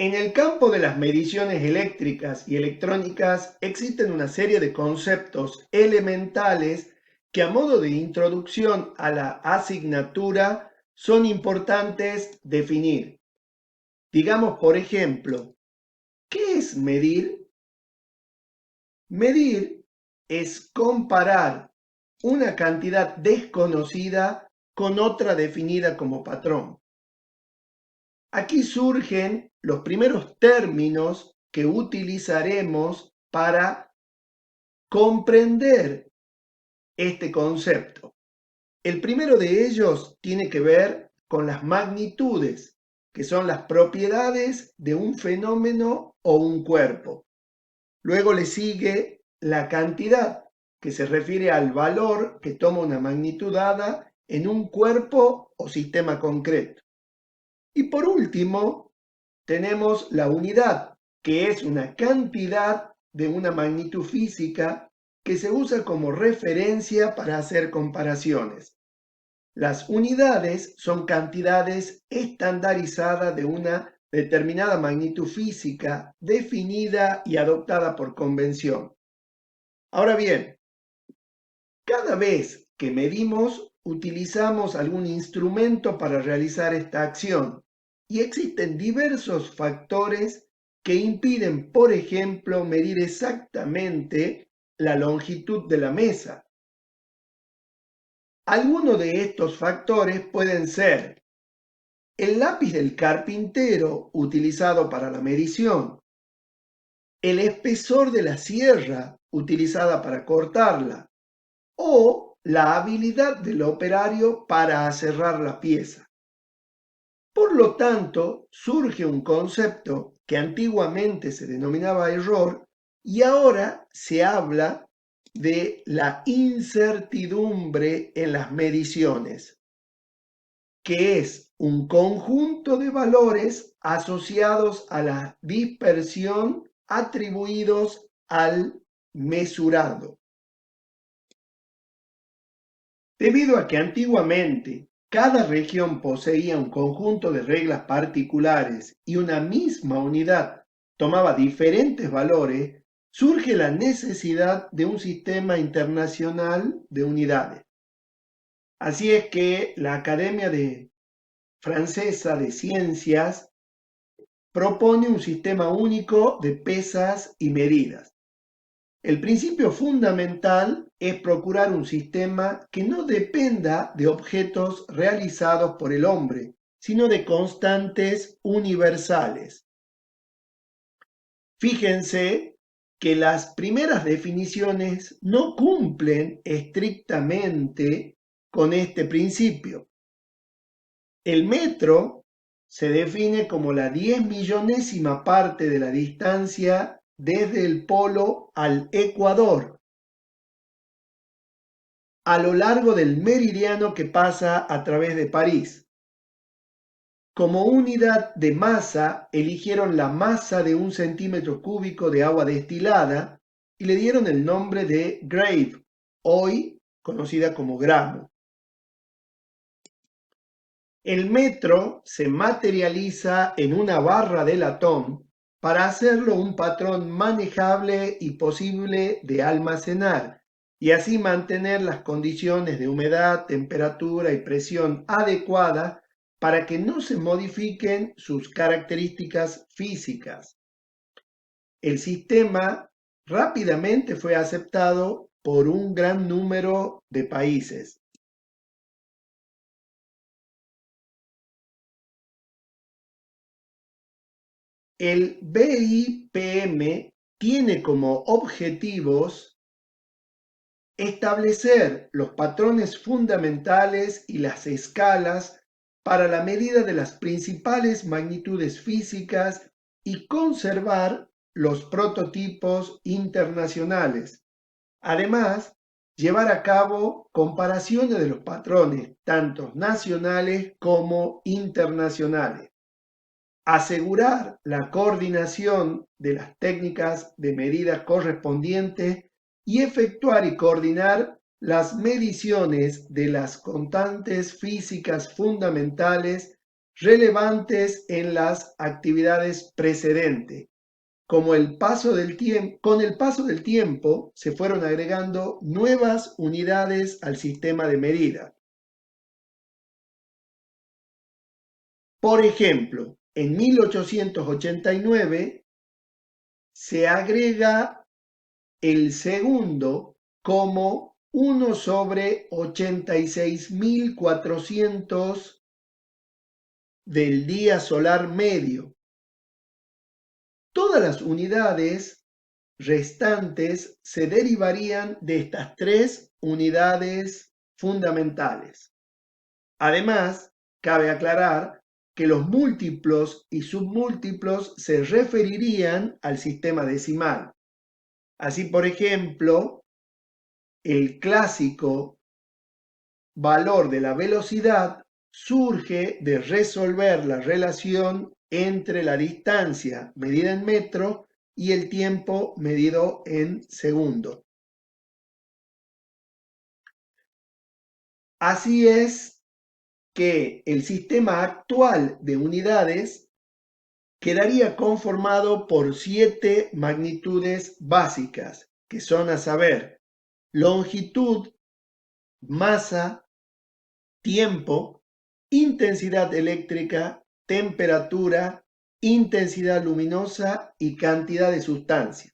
En el campo de las mediciones eléctricas y electrónicas existen una serie de conceptos elementales que a modo de introducción a la asignatura son importantes definir. Digamos, por ejemplo, ¿qué es medir? Medir es comparar una cantidad desconocida con otra definida como patrón. Aquí surgen los primeros términos que utilizaremos para comprender este concepto. El primero de ellos tiene que ver con las magnitudes, que son las propiedades de un fenómeno o un cuerpo. Luego le sigue la cantidad, que se refiere al valor que toma una magnitud dada en un cuerpo o sistema concreto. Y por último, tenemos la unidad, que es una cantidad de una magnitud física que se usa como referencia para hacer comparaciones. Las unidades son cantidades estandarizadas de una determinada magnitud física definida y adoptada por convención. Ahora bien, cada vez que medimos, utilizamos algún instrumento para realizar esta acción y existen diversos factores que impiden, por ejemplo, medir exactamente la longitud de la mesa. Algunos de estos factores pueden ser el lápiz del carpintero utilizado para la medición, el espesor de la sierra utilizada para cortarla, o la habilidad del operario para aserrar la pieza. Por lo tanto, surge un concepto que antiguamente se denominaba error y ahora se habla de la incertidumbre en las mediciones, que es un conjunto de valores asociados a la dispersión atribuidos al mesurado. Debido a que antiguamente cada región poseía un conjunto de reglas particulares y una misma unidad tomaba diferentes valores, surge la necesidad de un sistema internacional de unidades. Así es que la Academia Francesa de Ciencias propone un sistema único de pesas y medidas. El principio fundamental es procurar un sistema que no dependa de objetos realizados por el hombre, sino de constantes universales. Fíjense que las primeras definiciones no cumplen estrictamente con este principio. El metro se define como la 10.000.000ª parte de la distancia desde el polo al ecuador, a lo largo del meridiano que pasa a través de París. Como unidad de masa, eligieron la masa de 1 cm³ de agua destilada y le dieron el nombre de grave, hoy conocida como gramo. El metro se materializa en una barra de latón para hacerlo un patrón manejable y posible de almacenar y así mantener las condiciones de humedad, temperatura y presión adecuadas para que no se modifiquen sus características físicas. El sistema rápidamente fue aceptado por un gran número de países. El BIPM tiene como objetivos establecer los patrones fundamentales y las escalas para la medida de las principales magnitudes físicas y conservar los prototipos internacionales. Además, llevar a cabo comparaciones de los patrones, tanto nacionales como internacionales. Asegurar la coordinación de las técnicas de medida correspondientes y efectuar y coordinar las mediciones de las constantes físicas fundamentales relevantes en las actividades precedentes. Con el paso del tiempo se fueron agregando nuevas unidades al sistema de medida. Por ejemplo, en 1889 se agrega el segundo como 1 sobre 86.400 del día solar medio. Todas las unidades restantes se derivarían de estas tres unidades fundamentales. Además, cabe aclarar que los múltiplos y submúltiplos se referirían al sistema decimal. Así, por ejemplo, el clásico valor de la velocidad surge de resolver la relación entre la distancia medida en metro y el tiempo medido en segundo. Así es que el sistema actual de unidades quedaría conformado por 7 magnitudes básicas, que son a saber, longitud, masa, tiempo, intensidad eléctrica, temperatura, intensidad luminosa y cantidad de sustancia.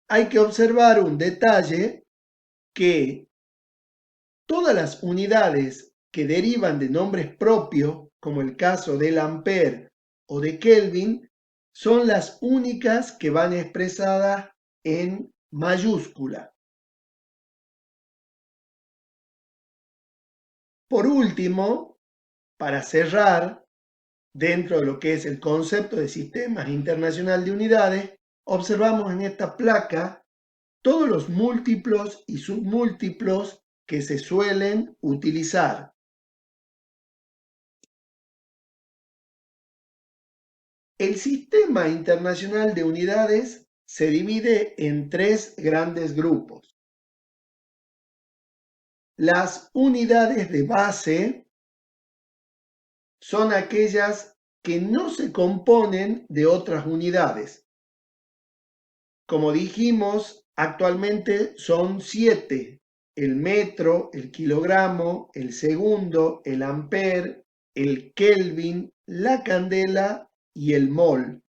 Hay que observar un detalle, que todas las unidades que derivan de nombres propios, como el caso del ampere o de Kelvin, son las únicas que van expresadas en mayúscula. Por último, para cerrar, dentro de lo que es el concepto de sistemas internacional de unidades, observamos en esta placa todos los múltiplos y submúltiplos que se suelen utilizar. El sistema internacional de unidades se divide en tres grandes grupos. Las unidades de base son aquellas que no se componen de otras unidades. Como dijimos, actualmente son 7: el metro, el kilogramo, el segundo, el ampere, el kelvin, la candela y el mol.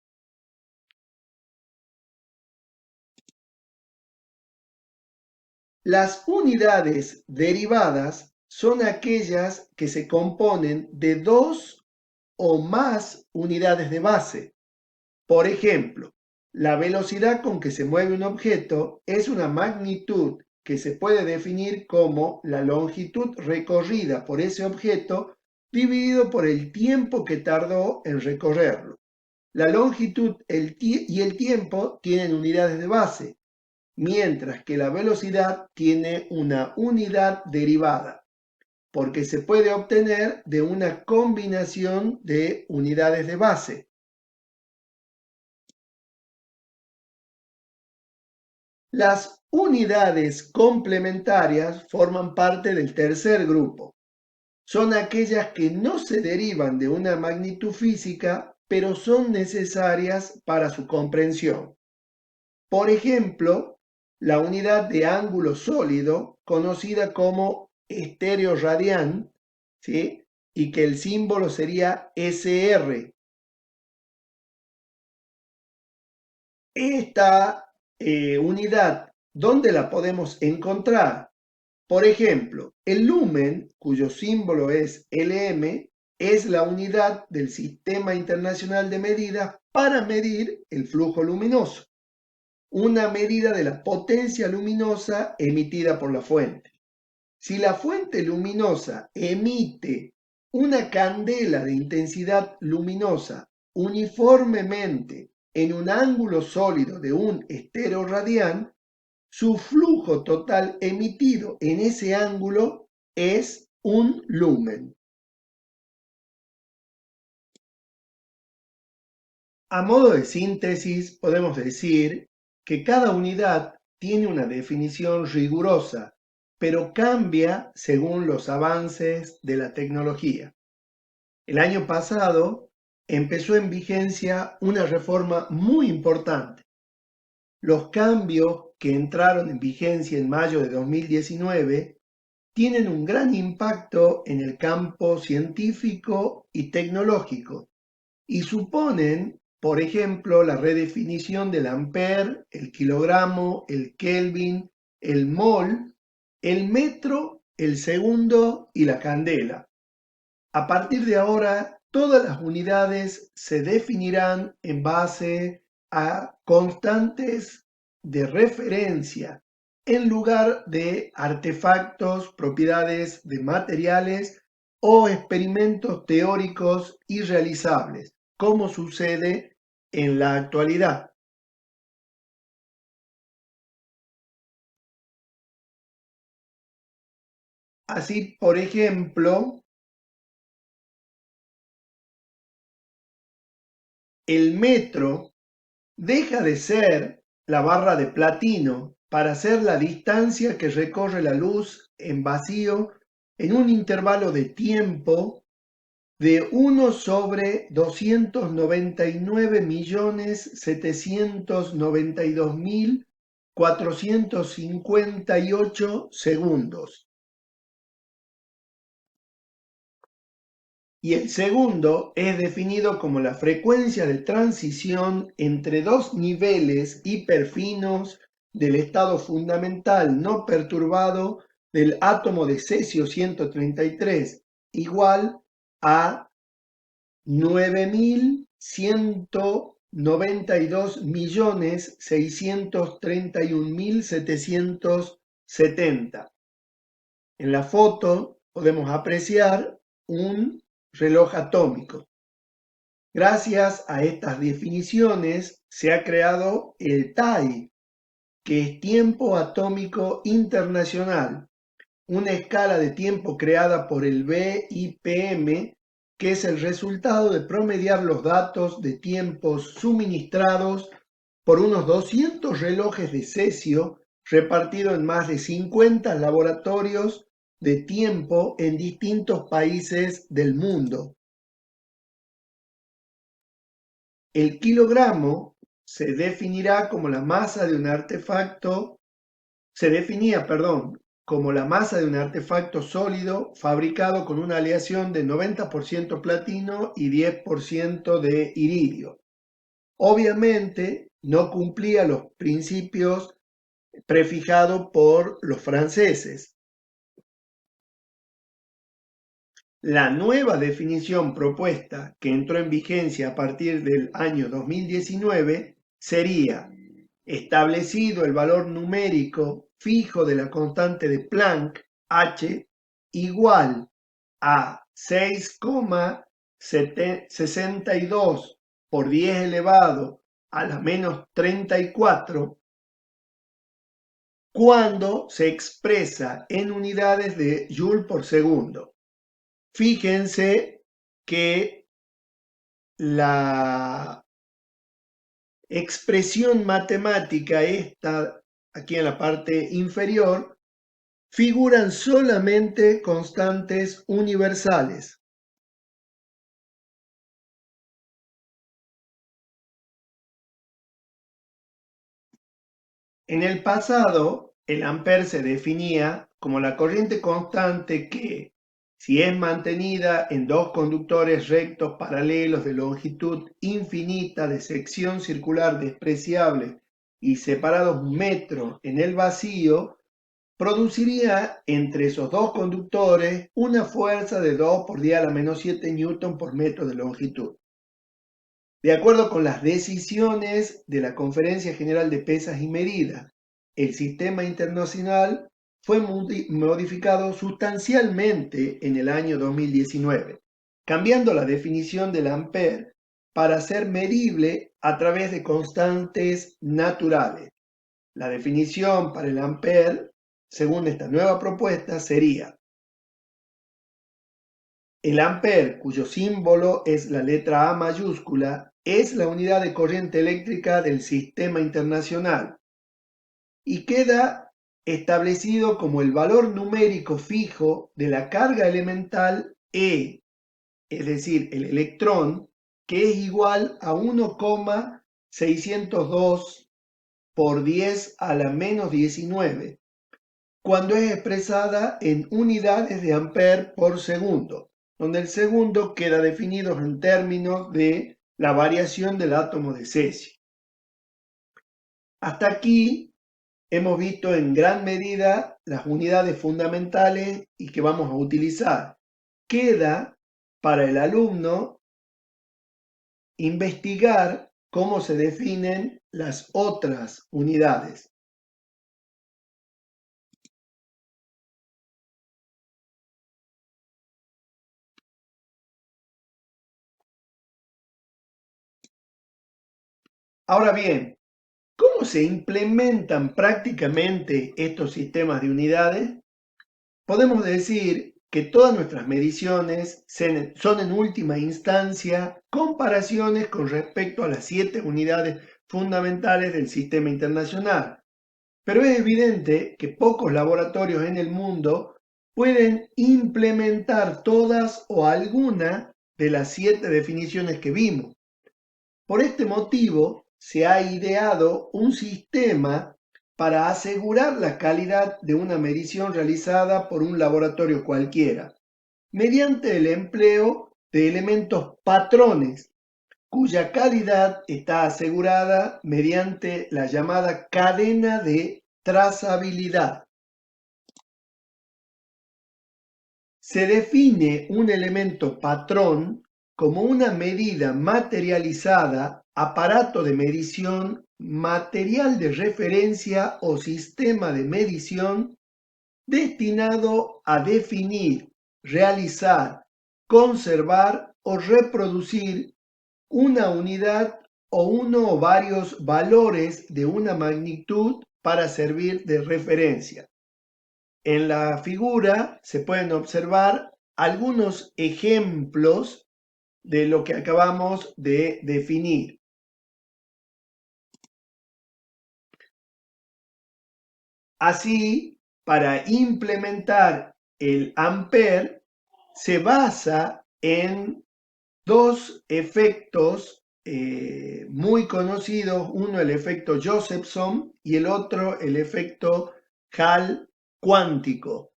Las unidades derivadas son aquellas que se componen de 2 o más unidades de base. Por ejemplo, la velocidad con que se mueve un objeto es una magnitud que se puede definir como la longitud recorrida por ese objeto dividido por el tiempo que tardó en recorrerlo. La longitud y el tiempo tienen unidades de base, mientras que la velocidad tiene una unidad derivada, porque se puede obtener de una combinación de unidades de base. Las unidades complementarias forman parte del tercer grupo. Son aquellas que no se derivan de una magnitud física, pero son necesarias para su comprensión. Por ejemplo, la unidad de ángulo sólido, conocida como estéreo radián, ¿sí? Y que el símbolo sería SR. Esta unidad, ¿dónde la podemos encontrar? Por ejemplo, el lumen, cuyo símbolo es LM, es la unidad del Sistema Internacional de Medidas para medir el flujo luminoso, una medida de la potencia luminosa emitida por la fuente. Si la fuente luminosa emite una candela de intensidad luminosa uniformemente en un ángulo sólido de un estero radián, su flujo total emitido en ese ángulo es un lumen. A modo de síntesis, podemos decir que cada unidad tiene una definición rigurosa, pero cambia según los avances de la tecnología. El año pasado empezó en vigencia una reforma muy importante. Los cambios que entraron en vigencia en mayo de 2019 tienen un gran impacto en el campo científico y tecnológico y suponen, por ejemplo, la redefinición del ampere, el kilogramo, el kelvin, el mol, el metro, el segundo y la candela. A partir de ahora, todas las unidades se definirán en base a constantes de referencia en lugar de artefactos, propiedades de materiales o experimentos teóricos irrealizables, como sucede en la actualidad. Así, por ejemplo, el metro deja de ser la barra de platino para ser la distancia que recorre la luz en vacío en un intervalo de tiempo de 1 sobre 299.792.458 segundos. Y el segundo es definido como la frecuencia de transición entre dos niveles hiperfinos del estado fundamental no perturbado del átomo de cesio 133, igual a 9.192.631.770. En la foto podemos apreciar un reloj atómico. Gracias a estas definiciones se ha creado el TAI, que es Tiempo Atómico Internacional, una escala de tiempo creada por el BIPM, que es el resultado de promediar los datos de tiempos suministrados por unos 200 relojes de cesio repartidos en más de 50 laboratorios de tiempo en distintos países del mundo. El kilogramo se definirá como la masa de un artefacto, como la masa de un artefacto sólido fabricado con una aleación de 90% platino y 10% de iridio. Obviamente no cumplía los principios prefijados por los franceses. La nueva definición propuesta, que entró en vigencia a partir del año 2019, sería: establecido el valor numérico fijo de la constante de Planck, H, igual a 6,62 por 10 elevado a la menos 34, cuando se expresa en unidades de Joule por segundo. Fíjense que la expresión matemática esta, aquí en la parte inferior, figuran solamente constantes universales. En el pasado, el ampere se definía como la corriente constante que, si es mantenida en dos conductores rectos paralelos de longitud infinita de sección circular despreciable y separados un metro en el vacío, produciría entre esos dos conductores una fuerza de 2 por 10 a la menos 7 newton por metro de longitud. De acuerdo con las decisiones de la Conferencia General de Pesas y Medidas, el sistema internacional fue modificado sustancialmente en el año 2019, cambiando la definición del ampere para ser medible a través de constantes naturales. La definición para el ampere, según esta nueva propuesta, sería: el ampere, cuyo símbolo es la letra A mayúscula, es la unidad de corriente eléctrica del sistema internacional y queda establecido como el valor numérico fijo de la carga elemental E, es decir, el electrón, que es igual a 1,602 por 10 a la menos 19, cuando es expresada en unidades de ampere por segundo, donde el segundo queda definido en términos de la variación del átomo de cesio. Hasta aquí hemos visto en gran medida las unidades fundamentales y que vamos a utilizar. Queda para el alumno investigar cómo se definen las otras unidades. Ahora bien, ¿cómo se implementan prácticamente estos sistemas de unidades? Podemos decir que todas nuestras mediciones son en última instancia comparaciones con respecto a las 7 unidades fundamentales del sistema internacional. Pero es evidente que pocos laboratorios en el mundo pueden implementar todas o alguna de las 7 definiciones que vimos. Por este motivo, se ha ideado un sistema para asegurar la calidad de una medición realizada por un laboratorio cualquiera, mediante el empleo de elementos patrones, cuya calidad está asegurada mediante la llamada cadena de trazabilidad. Se define un elemento patrón como una medida materializada, aparato de medición, material de referencia o sistema de medición destinado a definir, realizar, conservar o reproducir una unidad o uno o varios valores de una magnitud para servir de referencia. En la figura se pueden observar algunos ejemplos de lo que acabamos de definir. Así, para implementar el ampere, se basa en dos efectos muy conocidos, uno el efecto Josephson y el otro el efecto Hall cuántico.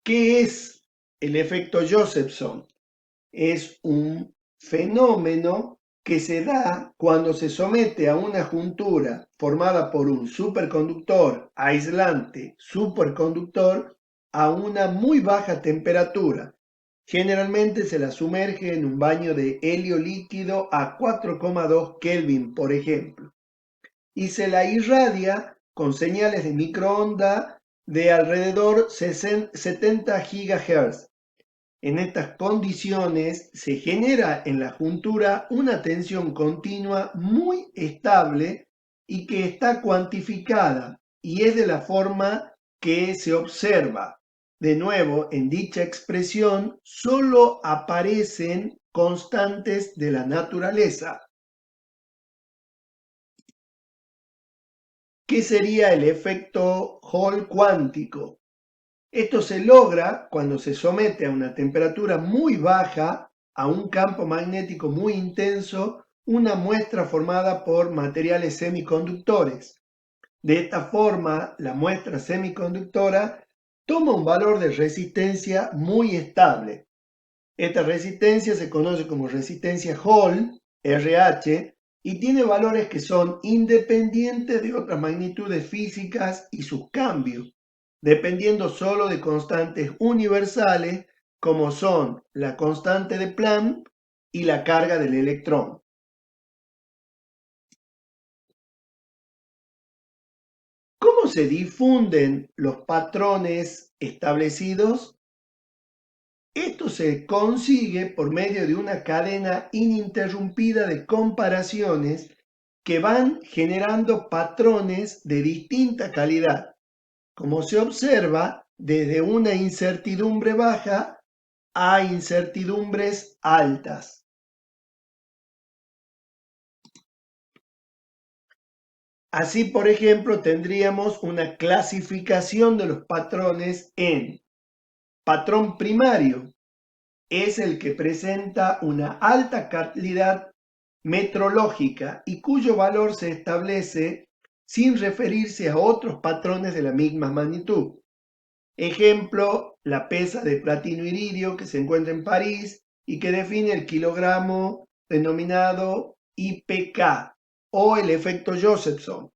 ¿Qué es el efecto Josephson? Es un fenómeno que se da cuando se somete a una juntura formada por un superconductor aislante superconductor a una muy baja temperatura. Generalmente se la sumerge en un baño de helio líquido a 4,2 Kelvin, por ejemplo, y se la irradia con señales de microonda de alrededor 70 GHz. En estas condiciones se genera en la juntura una tensión continua muy estable y que está cuantificada y es de la forma que se observa. De nuevo, en dicha expresión solo aparecen constantes de la naturaleza. ¿Qué sería el efecto Hall cuántico? Esto se logra cuando se somete a una temperatura muy baja, a un campo magnético muy intenso, una muestra formada por materiales semiconductores. De esta forma, la muestra semiconductora toma un valor de resistencia muy estable. Esta resistencia se conoce como resistencia Hall, RH, y tiene valores que son independientes de otras magnitudes físicas y sus cambios, dependiendo solo de constantes universales como son la constante de Planck y la carga del electrón. ¿Cómo se difunden los patrones establecidos? Esto se consigue por medio de una cadena ininterrumpida de comparaciones que van generando patrones de distinta calidad, como se observa desde una incertidumbre baja a incertidumbres altas. Así, por ejemplo, tendríamos una clasificación de los patrones en patrón primario es el que presenta una alta calidad metrológica y cuyo valor se establece sin referirse a otros patrones de la misma magnitud. Ejemplo, la pesa de platino iridio que se encuentra en París y que define el kilogramo denominado IPK o el efecto Josephson.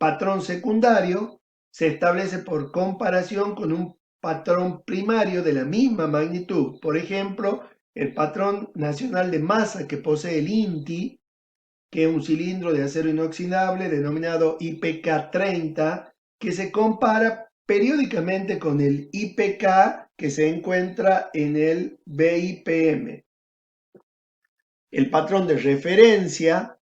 Patrón secundario se establece por comparación con un patrón primario de la misma magnitud. Por ejemplo, el patrón nacional de masa que posee el INTI, que es un cilindro de acero inoxidable denominado IPK30, que se compara periódicamente con el IPK que se encuentra en el BIPM. El patrón de referencia,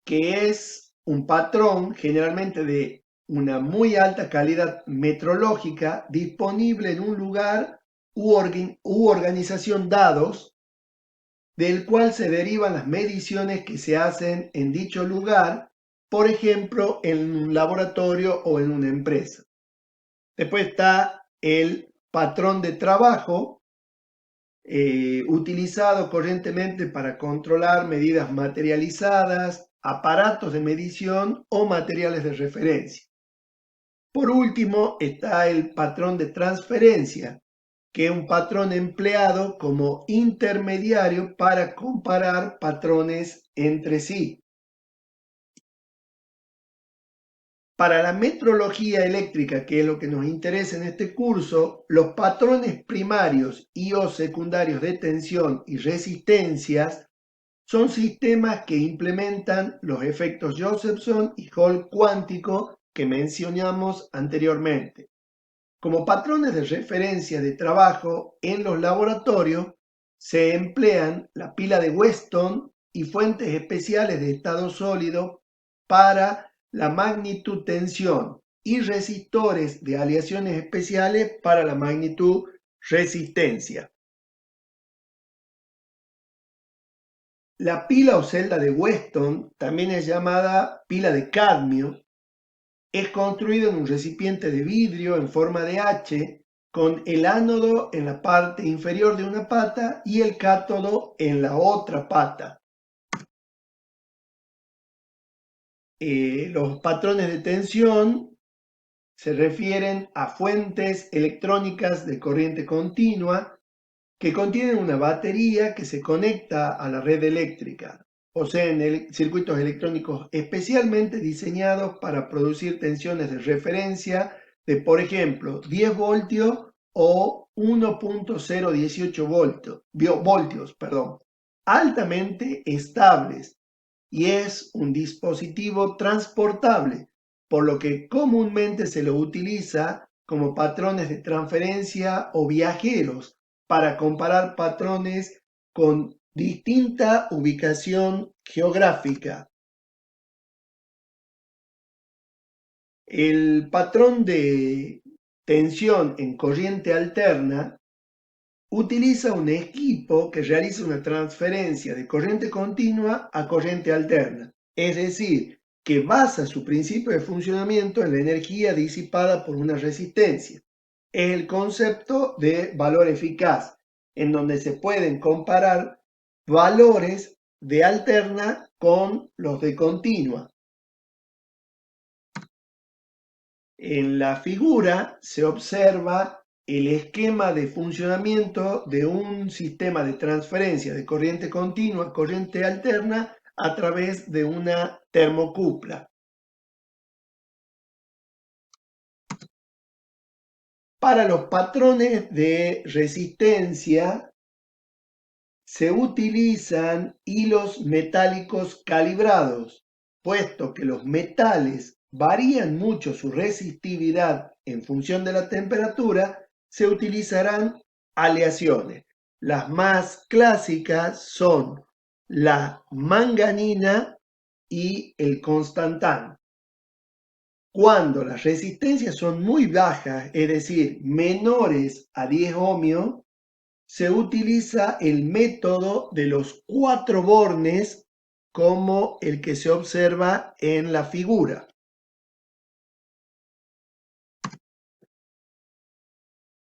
que es un patrón generalmente de una muy alta calidad metrológica disponible en un lugar u organización dados, del cual se derivan las mediciones que se hacen en dicho lugar, por ejemplo, en un laboratorio o en una empresa. Después está el patrón de trabajo, utilizado corrientemente para controlar medidas materializadas, aparatos de medición o materiales de referencia. Por último, está el patrón de transferencia, que es un patrón empleado como intermediario para comparar patrones entre sí. Para la metrología eléctrica, que es lo que nos interesa en este curso, los patrones primarios y o secundarios de tensión y resistencias son sistemas que implementan los efectos Josephson y Hall cuántico que mencionamos anteriormente. Como patrones de referencia de trabajo en los laboratorios se emplean la pila de Weston y fuentes especiales de estado sólido para la magnitud tensión y resistores de aleaciones especiales para la magnitud resistencia. La pila o celda de Weston, también es llamada pila de cadmio, es construido en un recipiente de vidrio en forma de H con el ánodo en la parte inferior de una pata y el cátodo en la otra pata. Los patrones de tensión se refieren a fuentes electrónicas de corriente continua que contienen una batería que se conecta a la red eléctrica, o sea, en circuitos electrónicos especialmente diseñados para producir tensiones de referencia de, por ejemplo, 10 voltios o 1.018 voltios, altamente estables, y es un dispositivo transportable, por lo que comúnmente se lo utiliza como patrones de transferencia o viajeros para comparar patrones con distinta ubicación geográfica. El patrón de tensión en corriente alterna utiliza un equipo que realiza una transferencia de corriente continua a corriente alterna, es decir, que basa su principio de funcionamiento en la energía disipada por una resistencia. Es el concepto de valor eficaz, en donde se pueden comparar valores de alterna con los de continua. En la figura se observa el esquema de funcionamiento de un sistema de transferencia de corriente continua a corriente alterna a través de una termocupla. Para los patrones de resistencia se utilizan hilos metálicos calibrados, puesto que los metales varían mucho su resistividad en función de la temperatura, se utilizarán aleaciones. Las más clásicas son la manganina y el constantán. Cuando las resistencias son muy bajas, es decir, menores a 10 ohmios, se utiliza el método de los 4 bornes como el que se observa en la figura.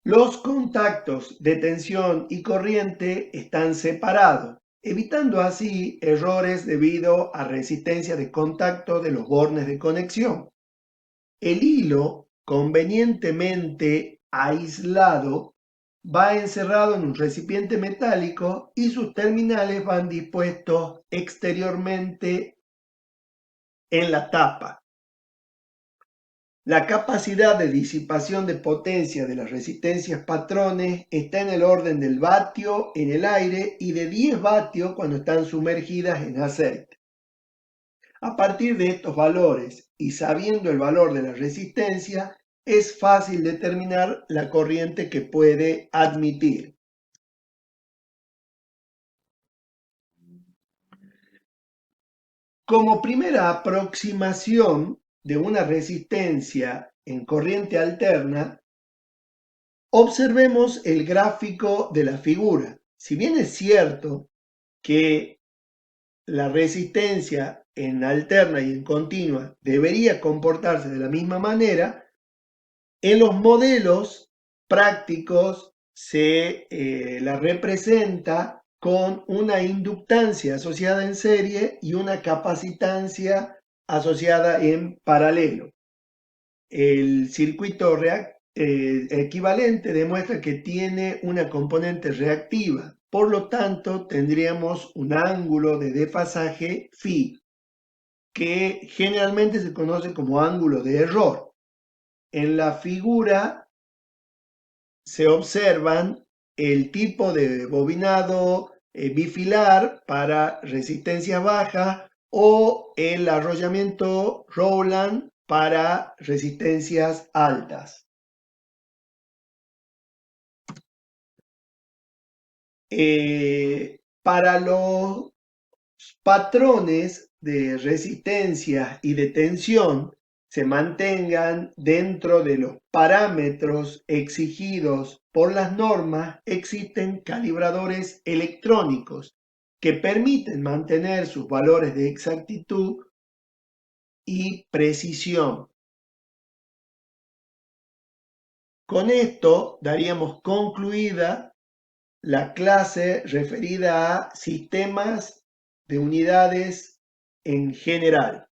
Los contactos de tensión y corriente están separados, evitando así errores debido a resistencia de contacto de los bornes de conexión. El hilo, convenientemente aislado, va encerrado en un recipiente metálico y sus terminales van dispuestos exteriormente en la tapa. La capacidad de disipación de potencia de las resistencias patrones está en el orden del vatio en el aire y de 10 vatios cuando están sumergidas en aceite. A partir de estos valores y sabiendo el valor de la resistencia, es fácil determinar la corriente que puede admitir. Como primera aproximación de una resistencia en corriente alterna, observemos el gráfico de la figura. Si bien es cierto que la resistencia en alterna y en continua debería comportarse de la misma manera, en los modelos prácticos se la representa con una inductancia asociada en serie y una capacitancia asociada en paralelo. El circuito equivalente demuestra que tiene una componente reactiva, por lo tanto tendríamos un ángulo de desfasaje phi, que generalmente se conoce como ángulo de error. En la figura se observan el tipo de bobinado bifilar para resistencias bajas o el arrollamiento Rowland para resistencias altas. Para los patrones de resistencia y de tensión se mantengan dentro de los parámetros exigidos por las normas, existen calibradores electrónicos que permiten mantener sus valores de exactitud y precisión. Con esto daríamos concluida la clase referida a sistemas de unidades en general.